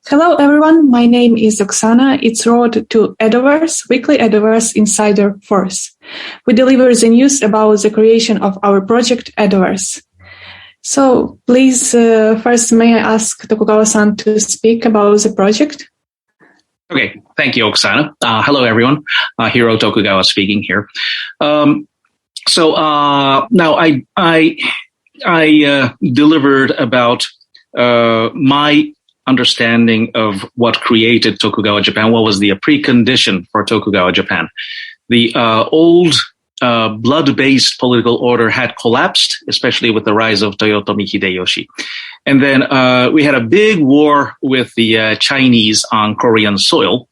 Hello everyone, my name is Oksana. It's road to Edoverse, weekly Edoverse Insider Force. We deliver the news about the creation of our project Edoverse. So please, first may I ask Tokugawa-san to speak about the project? Okay, thank you, Oksana. Hello everyone, Iehiro Tokugawa speaking here. Now I delivered about my understanding of what created Tokugawa Japan, what was the precondition for Tokugawa Japan. The old blood-based political order had collapsed, especially with the rise of Toyotomi Hideyoshi. And then we had a big war with the Chinese on Korean soil.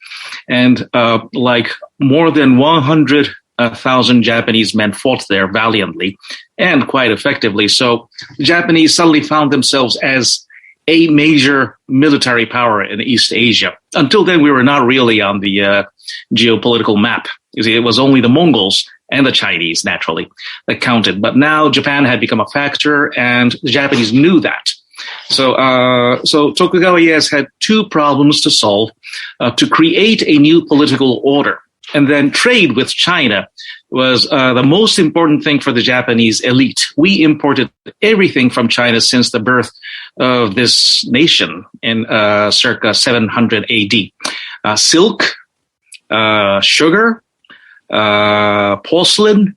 And like more than 100,000 Japanese men fought there valiantly and quite effectively. So the Japanese suddenly found themselves as a major military power in East Asia. Until then, we were not really on the geopolitical map. You see, it was only the Mongols and the Chinese, naturally, that counted. But now Japan had become a factor, and the Japanese knew that. So Tokugawa Ieyasu had two problems to solve: to create a new political order, and then trade with China was the most important thing for the Japanese elite. We imported everything from China since the birth of this nation in circa 700 AD. Silk, sugar, porcelain,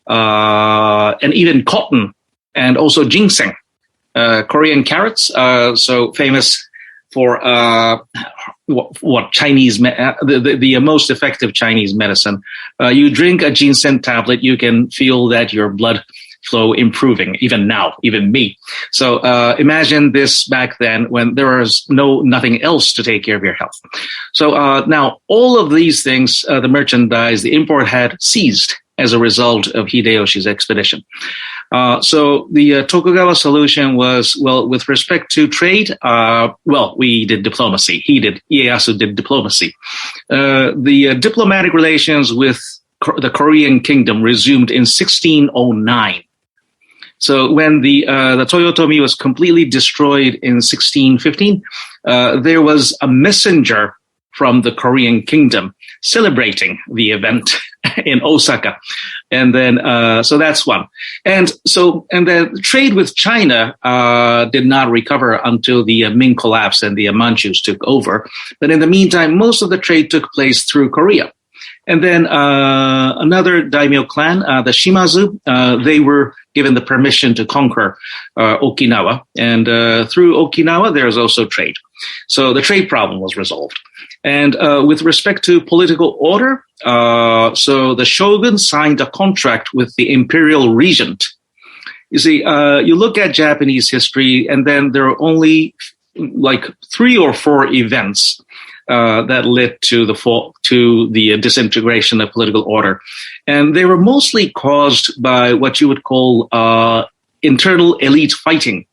and even cotton, and also ginseng, Korean carrots, so famous for what Chinese, the most effective Chinese medicine. You drink a ginseng tablet, you can feel that your blood flow improving, even now, even me. So imagine this back then when there was nothing else to take care of your health. So now all of these things, the merchandise, the import had ceased as a result of Hideyoshi's expedition. So the Tokugawa solution was, well, with respect to trade, we did diplomacy. Ieyasu did diplomacy. The diplomatic relations with the Korean kingdom resumed in 1609. So when the Toyotomi was completely destroyed in 1615, there was a messenger from the Korean kingdom celebrating the event in Osaka. And then, so that's one. And then trade with China, did not recover until the Ming collapse and the Manchus took over. But in the meantime, most of the trade took place through Korea. And then, another daimyo clan, the Shimazu, they were given the permission to conquer, Okinawa. And, through Okinawa, there's also trade. So the trade problem was resolved. And with respect to political order, so the shogun signed a contract with the imperial regent. You see, you look at Japanese history, and then there are only like 3 or 4 events that led to the disintegration of political order, and they were mostly caused by what you would call internal elite fighting.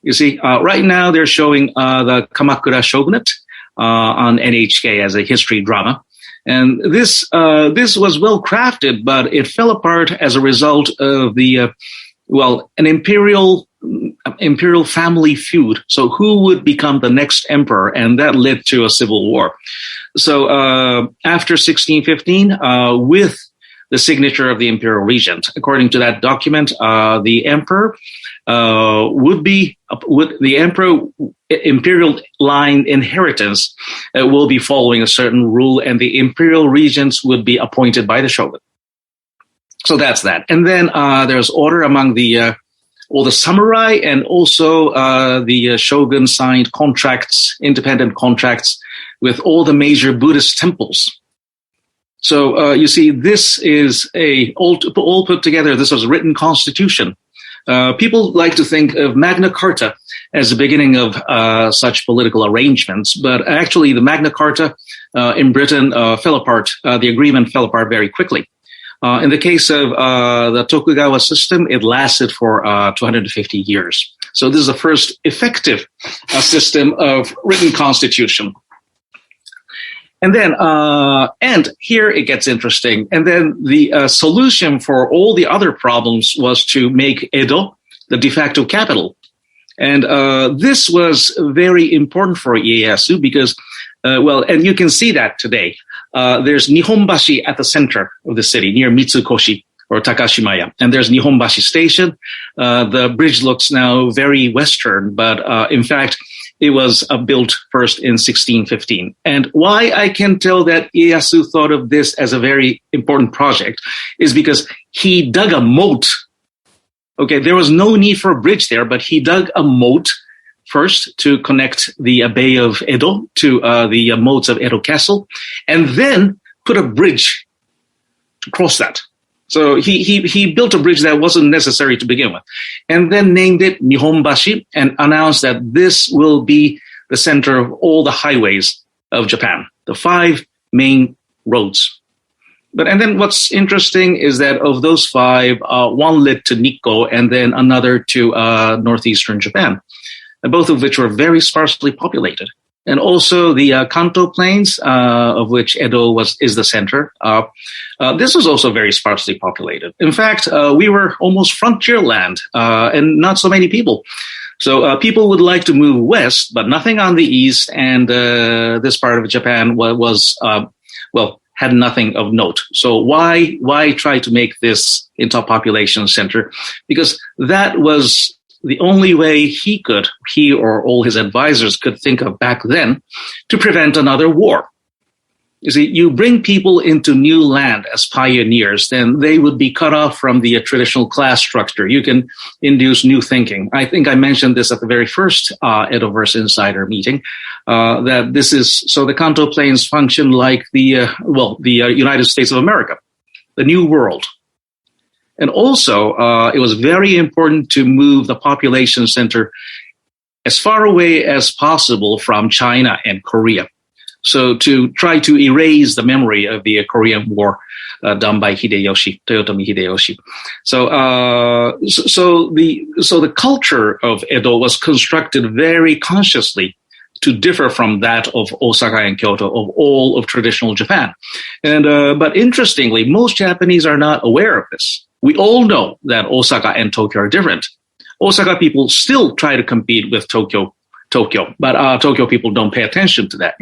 You see, right now they're showing the Kamakura shogunate on NHK as a history drama. And this was well crafted, but it fell apart as a result of the, an imperial family feud. So who would become the next emperor? And that led to a civil war. So, after 1615, with the signature of the imperial regent, according to that document, the emperor, imperial line inheritance will be following a certain rule, and the imperial regents would be appointed by the shogun. So that's that. And then there's order among all the samurai, and also the shogun signed contracts, independent contracts, with all the major Buddhist temples. So you see, this is all put together. This was a written constitution. People like to think of Magna Carta as the beginning of such political arrangements, but actually the Magna Carta in Britain fell apart. The agreement fell apart very quickly. In the case of the Tokugawa system, it lasted for 250 years. So this is the first effective system of written constitution. And then, and here it gets interesting. And then the solution for all the other problems was to make Edo the de facto capital And this was very important for Ieyasu because, and you can see that today. There's Nihonbashi at the center of the city near Mitsukoshi or Takashimaya. And there's Nihonbashi Station. The bridge looks now very Western, but in fact, it was built first in 1615. And why I can tell that Ieyasu thought of this as a very important project is because he dug a moat. Okay, there was no need for a bridge there, but he dug a moat first to connect the Bay of Edo to the moats of Edo Castle, and then put a bridge to cross that. So he built a bridge that wasn't necessary to begin with, and then named it Nihonbashi and announced that this will be the center of all the highways of Japan, the 5 main roads. And then what's interesting is that of those 5, one led to Nikko and then another to northeastern Japan, both of which were very sparsely populated. And also the Kanto Plains, of which Edo is the center. This was also very sparsely populated. In fact, we were almost frontier land, and not so many people. So people would like to move west, but nothing on the east, and this part of Japan had nothing of note. So why try to make this into a population center? Because that was the only way he or all his advisors could think of back then to prevent another war. You see, you bring people into new land as pioneers, then they would be cut off from the traditional class structure. You can induce new thinking. I think I mentioned this at the very first Edoverse Insider meeting, that this is, so the Kanto Plains function like the United States of America, the New World. And also, it was very important to move the population center as far away as possible from China and Korea. So to try to erase the memory of the Korean War done by Toyotomi Hideyoshi. So the culture of Edo was constructed very consciously to differ from that of Osaka and Kyoto, of all of traditional Japan. And but interestingly, most Japanese are not aware of this. We all know that Osaka and Tokyo are different. Osaka people still try to compete with Tokyo, but Tokyo people don't pay attention to that,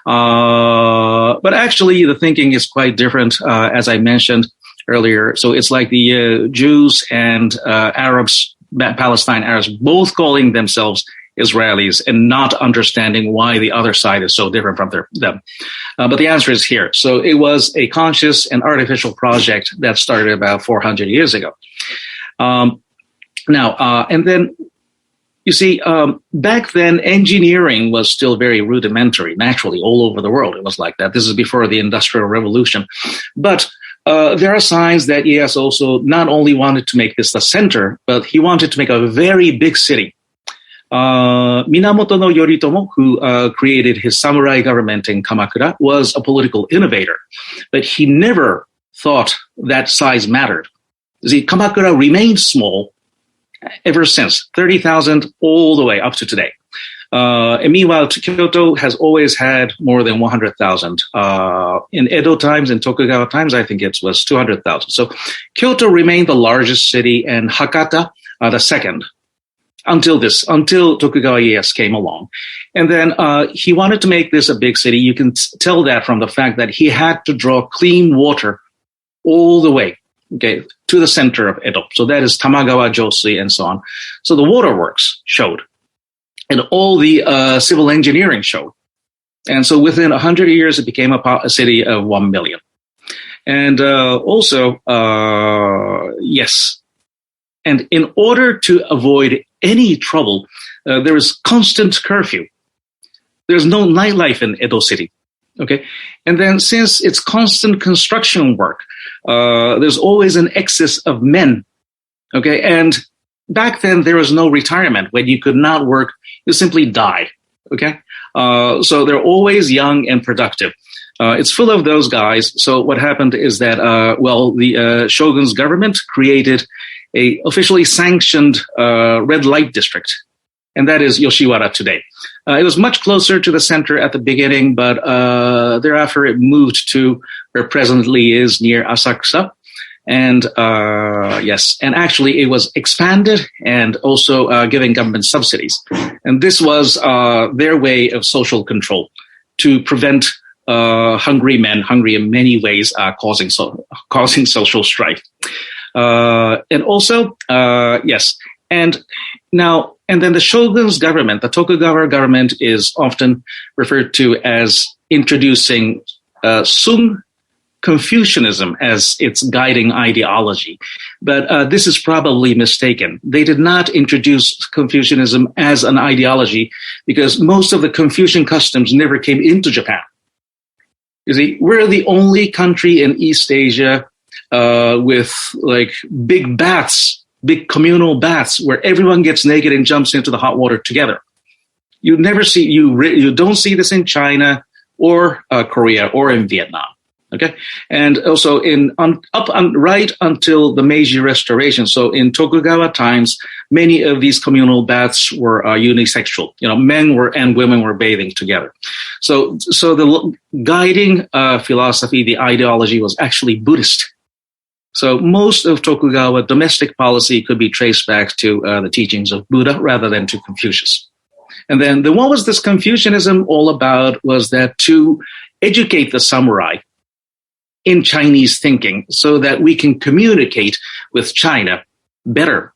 But actually, the thinking is quite different, as I mentioned earlier. So it's like the Jews and Arabs, Palestine Arabs, both calling themselves Israelis and not understanding why the other side is so different from them. But the answer is here. So it was a conscious and artificial project that started about 400 years ago. And then, you see, back then, engineering was still very rudimentary, naturally, all over the world. It was like that. This is before the Industrial Revolution. But there are signs that Ieyasu also not only wanted to make this the center, but he wanted to make a very big city. Minamoto no Yoritomo, who created his samurai government in Kamakura, was a political innovator, but he never thought that size mattered. See, Kamakura remained small ever since, 30,000 all the way up to today. And meanwhile, Kyoto has always had more than 100,000. In Edo times, in Tokugawa times, I think it was 200,000. So Kyoto remained the largest city and Hakata the second. Until Tokugawa Ieyasu came along. And then he wanted to make this a big city. You can tell that from the fact that he had to draw clean water all the way, to the center of Edo. So that is Tamagawa, Josui, and so on. So the waterworks showed. And all the civil engineering showed. And so within 100 years, it became a city of 1 million. And yes. And in order to avoid any trouble, there is constant curfew. There's no nightlife in Edo City. Okay. And then since it's constant construction work, there's always an excess of men. Okay. And back then there was no retirement. When you could not work, you simply died. Okay. So they're always young and productive. It's full of those guys. So what happened is that, the shogun's government created a officially sanctioned red light district, and that is Yoshiwara today. It was much closer to the center at the beginning, but thereafter it moved to where presently is near Asakusa. And yes, and actually it was expanded and also giving government subsidies. And this was their way of social control to prevent hungry men, hungry in many ways, causing social strife. And also, yes, and then the shogun's government, the Tokugawa government, is often referred to as introducing Sung Confucianism as its guiding ideology. But this is probably mistaken. They did not introduce Confucianism as an ideology because most of the Confucian customs never came into Japan. You see, we're the only country in East Asia with like big baths, big communal baths where everyone gets naked and jumps into the hot water together. You never see, you don't see this in China or Korea or in Vietnam. Okay, and also right until the Meiji Restoration. So in Tokugawa times, many of these communal baths were unisexual. You know, men and women were bathing together. So the guiding philosophy, the ideology, was actually Buddhist. So most of Tokugawa domestic policy could be traced back to the teachings of Buddha rather than to Confucius. And then what was this Confucianism all about? Was that to educate the samurai in Chinese thinking so that we can communicate with China better,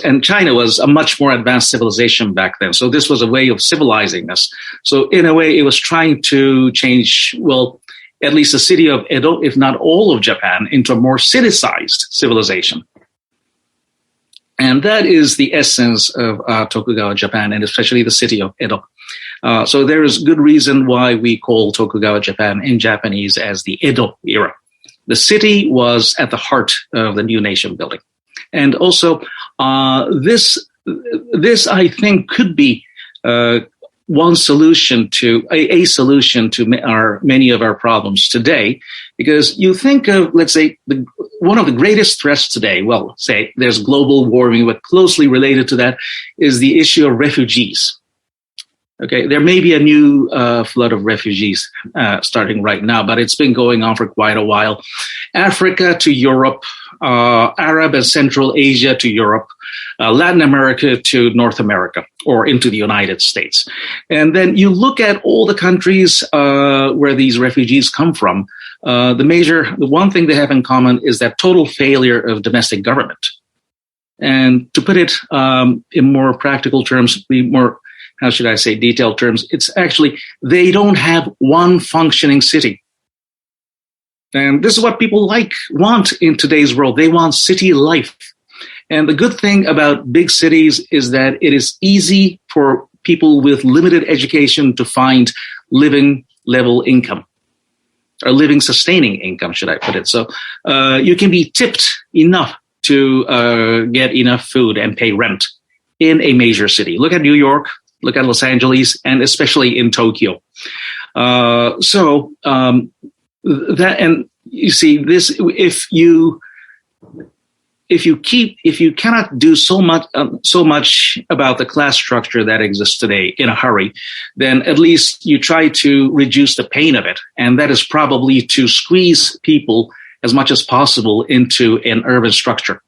and China was a much more advanced civilization back then. So this was a way of civilizing us. So in a way, it was trying to change, well, at least the city of Edo, if not all of Japan, into a more city-sized civilization. And that is the essence of Tokugawa Japan, and especially the city of Edo. So there is good reason why we call Tokugawa Japan in Japanese as the Edo Era. The city was at the heart of the new nation building. And also, this I think could be one solution to a solution to many of our problems today, because you think of, let's say, one of the greatest threats today. Well, say there's global warming, but closely related to that is the issue of refugees. Okay, there may be a new flood of refugees starting right now, but it's been going on for quite a while. Africa to Europe, Arab and Central Asia to Europe, Latin America to North America, or into the United States. And then you look at all the countries where these refugees come from. The one thing they have in common is that total failure of domestic government. And to put it in more practical terms, how should I say, detailed terms, it's actually, they don't have one functioning city. And this is what people want in today's world. They want city life. And the good thing about big cities is that it is easy for people with limited education to find living level income, or living sustaining income, should I put it. So you can be tipped enough to get enough food and pay rent in a major city. Look at New York. Look at Los Angeles, and especially in Tokyo. And you see this, if you cannot do so much about the class structure that exists today in a hurry, then at least you try to reduce the pain of it. And that is probably to squeeze people as much as possible into an urban structure.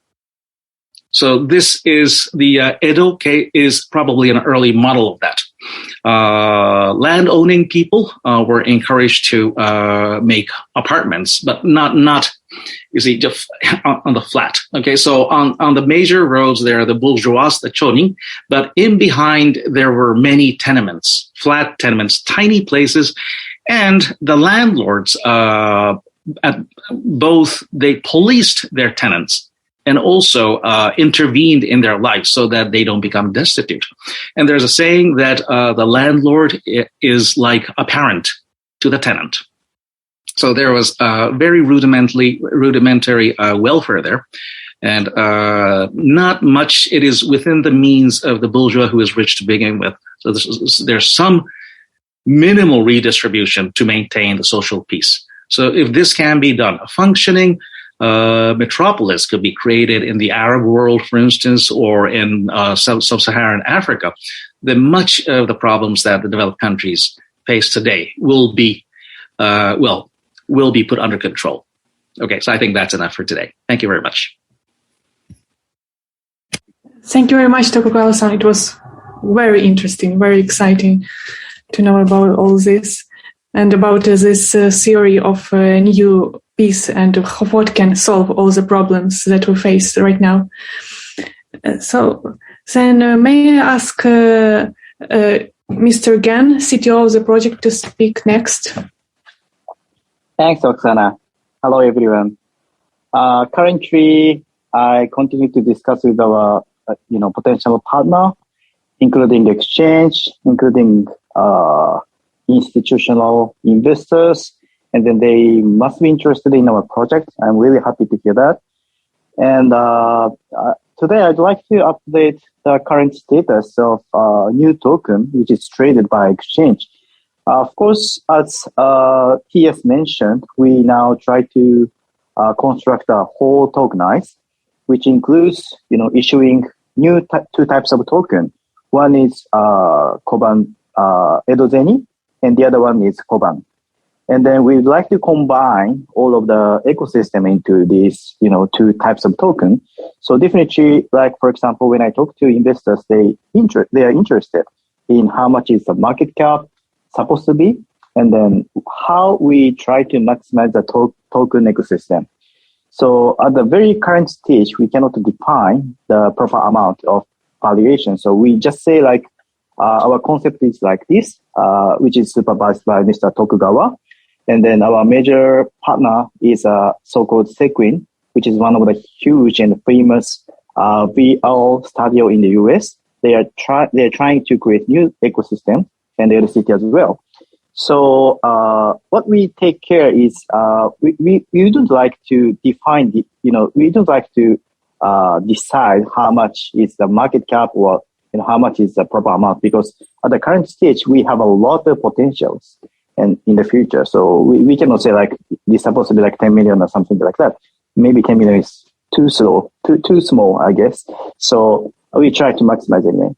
So this is the Edo is probably an early model of that. Land-owning people were encouraged to make apartments, but not you see, just on the flat. Okay, so on the major roads there are the bourgeois, the chonin, but in behind there were many tenements, flat tenements, tiny places, and the landlords they policed their tenants and also intervened in their lives so that they don't become destitute. And there's a saying that the landlord is like a parent to the tenant. So there was very rudimentary welfare there, and not much. It is within the means of the bourgeois who is rich to begin with. So there's some minimal redistribution to maintain the social peace. So if this can be done, a functioning metropolis could be created in the Arab world, for instance, or in sub-Saharan Africa, then much of the problems that the developed countries face today will be put under control. Okay, so I think that's enough for today. Thank you very much. Thank you very much, Tokugawa-san. It was very interesting, very exciting to know about all this and about this theory of new peace and what can solve all the problems that we face right now. So then may I ask Mr. Gan, CTO of the project, to speak next? Thanks, Oksana. Hello, everyone. Currently, I continue to discuss with our potential partner, including exchange, including institutional investors, and then they must be interested in our project. I'm really happy to hear that. And today, I'd like to update the current status of new token, which is traded by exchange. Of course, as TS mentioned, we now try to construct a whole tokenized, which includes, issuing two types of token. One is Koban Edo Zeni, and the other one is Koban. And then we'd like to combine all of the ecosystem into these, two types of token. So definitely, like, for example, when I talk to investors, they are interested in how much is the market cap supposed to be, and then how we try to maximize the token ecosystem. So at the very current stage, we cannot define the proper amount of valuation. So we just say like, our concept is like this, which is supervised by Mr. Tokugawa. And then our major partner is a so-called Sequin, which is one of the huge and famous VR studio in the US. They are trying to create new ecosystem, and Edo City as well. So what we take care is we don't like to define we don't like to decide how much is the market cap or how much is the proper amount, because at the current stage we have a lot of potentials and in the future. So we cannot say like this is supposed to be like 10 million or something like that. Maybe 10 million is too small, I guess. So we try to maximize it anyway.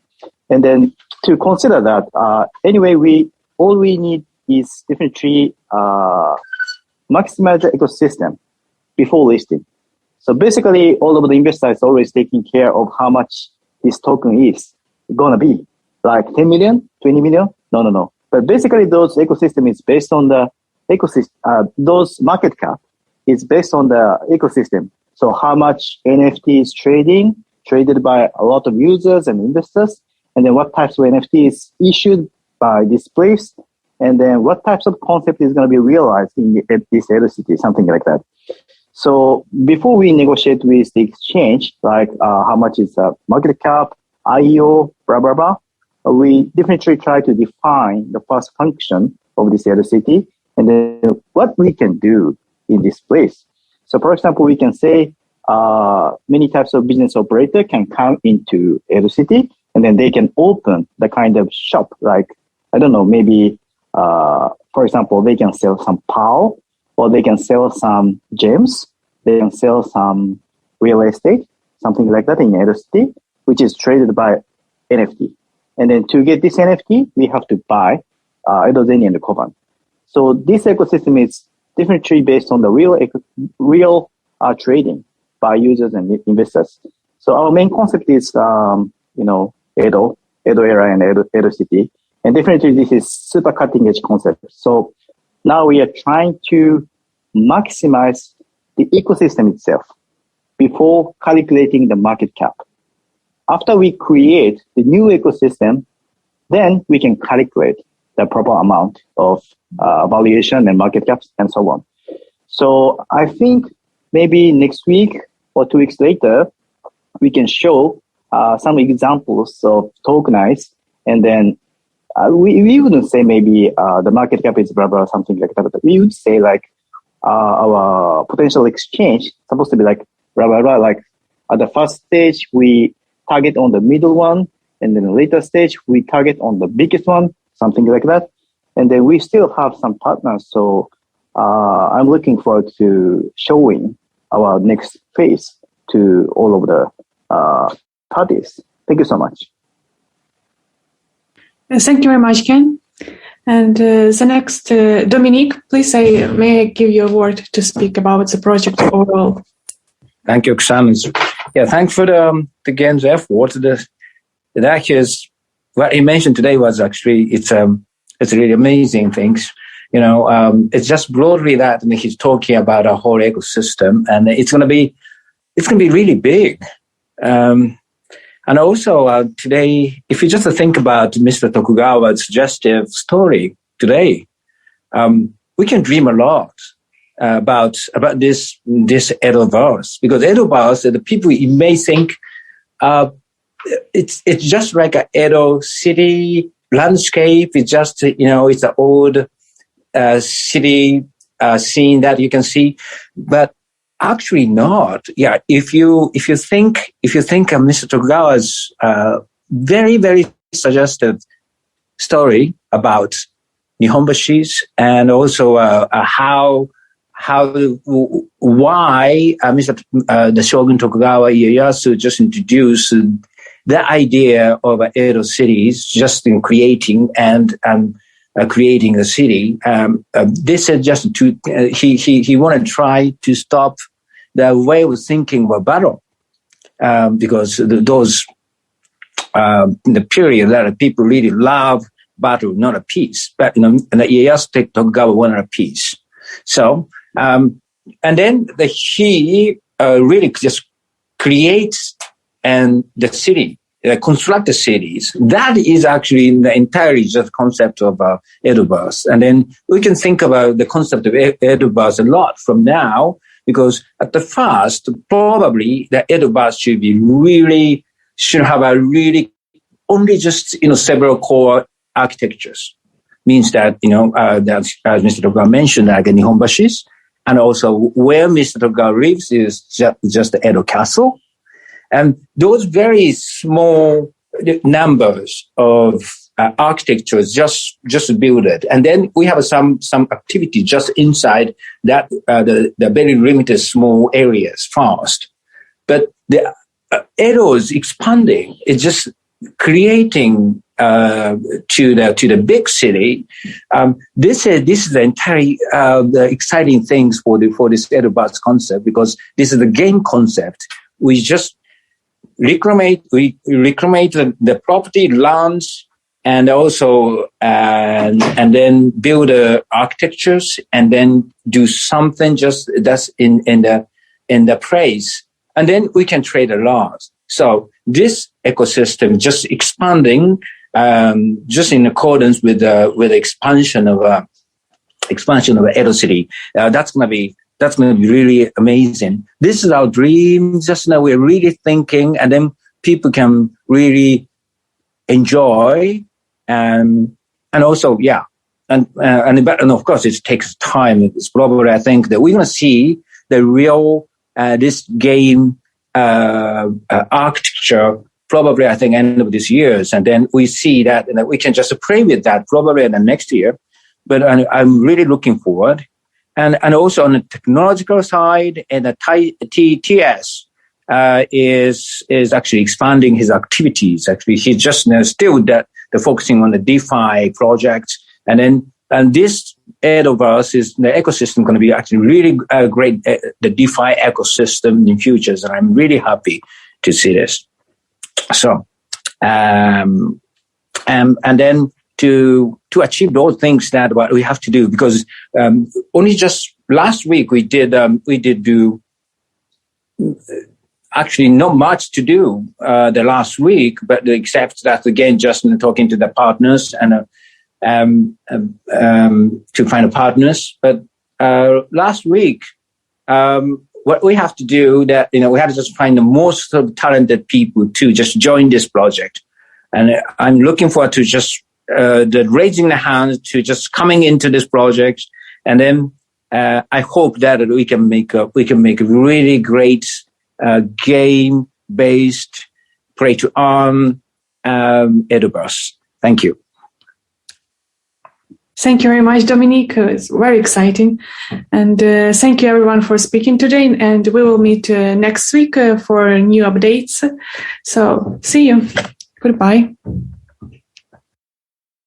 And then to consider that, anyway, all we need is definitely maximize the ecosystem before listing. So basically, all of the investors is always taking care of how much this token is gonna be, like 10 million, 20 million. No. But basically, those ecosystem is based on the ecosystem. Those market cap is based on the ecosystem. So how much NFT is traded by a lot of users and investors, and then what types of NFT is issued by this place, and then what types of concept is going to be realized in this Edo City, something like that. So before we negotiate with the exchange, like how much is the market cap, IEO, blah, blah, blah, we definitely try to define the first function of this Edo City, and then what we can do in this place. So for example, we can say many types of business operator can come into Edo City, and then they can open the kind of shop, like, I don't know, maybe, for example, they can sell some PAL, or they can sell some gems, they can sell some real estate, something like that in Edo City, which is traded by NFT. And then to get this NFT, we have to buy Edo Zeni and Koban. So this ecosystem is definitely based on the real trading by users and investors. So our main concept is, Edo Era and Edo City. And definitely this is super cutting edge concept. So now we are trying to maximize the ecosystem itself before calculating the market cap. After we create the new ecosystem, then we can calculate the proper amount of valuation and market caps and so on. So I think maybe next week or 2 weeks later, we can show some examples of tokenized, and then we wouldn't say maybe the market cap is blah, blah, something like that, but we would say like our potential exchange supposed to be like blah, blah, blah, like at the first stage, we target on the middle one, and then the later stage, we target on the biggest one, something like that. And then we still have some partners. So I'm looking forward to showing our next phase to all of the parties. Thank you so much. Thank you very much, Ken. And the next, Dominique, please may I give you a word to speak about the project overall. Thank you, Oksana. Yeah, thanks for the game's effort. That is what he mentioned today was actually it's really amazing things. It's just broadly that he's talking about a whole ecosystem, and it's gonna be really big. And also today, if you just think about Mr. Tokugawa's suggestive story today, we can dream a lot about this Edoverse, because Edoverse, the people you may think it's just like a Edo City landscape. It's just it's an old city scene that you can see, but actually not. Yeah, if you think of Mr. Tokugawa's very, very suggestive story about Nihonbashis, and also why the Shogun Tokugawa Ieyasu just introduced the idea of Edo cities, just in creating creating a city. This is just he wanted to try to stop the way of thinking of battle, because those the period that people really love battle, not a peace. But and the Ieyasu Tokugawa wanted a peace. So and then he really just creates the city. Construct the cities. That is actually the entirely just concept of Edoverse. And then we can think about the concept of Edoverse a lot from now, because at the first, probably the Edoverse should have only just, several core architectures. Means that, that as Mr. Tokugawa mentioned, like Nihonbashis, and also where Mr. Tokugawa lives is just the Edo Castle. And those very small numbers of architectures just build it. And then we have some activity just inside that, the very limited small areas first. But the Edo is expanding. It's just creating, to the big city. This is the entire, the exciting things for this Edoverse concept, because this is the game concept. We just reclaimate the property, lands, and also and then build architectures, and then do something just that's in the place, and then we can trade a lot. So this ecosystem just expanding, just in accordance with the expansion of Edo City. That's gonna be really amazing. This is our dream. Just now we're really thinking, and then people can really enjoy, and also, yeah. And of course it takes time. It's probably, I think, that we're going to see the real, this game, architecture, probably, I think, end of this year. And then we see that, and we can just play with that probably in the next year. But I'm really looking forward. And also on the technological side, and the TTS is actually expanding his activities. Actually, he's just still the focusing on the DeFi projects, and this Edoverse is the ecosystem going to be actually really great. The DeFi ecosystem in futures, and I'm really happy to see this. So, and then to achieve those things that what we have to do, because only just last week we did do actually not much to do the last week, but except that again just talking to the partners and to find partners. But last week what we have to do that we have to just find the most talented people to just join this project, and I'm looking forward to just the raising the hands to just coming into this project, and then I hope that we can make a really great game-based play-to-earn Edoverse. Thank you. Thank you very much, Dominique. It's very exciting, and thank you everyone for speaking today. And we will meet next week for new updates. So see you. Goodbye.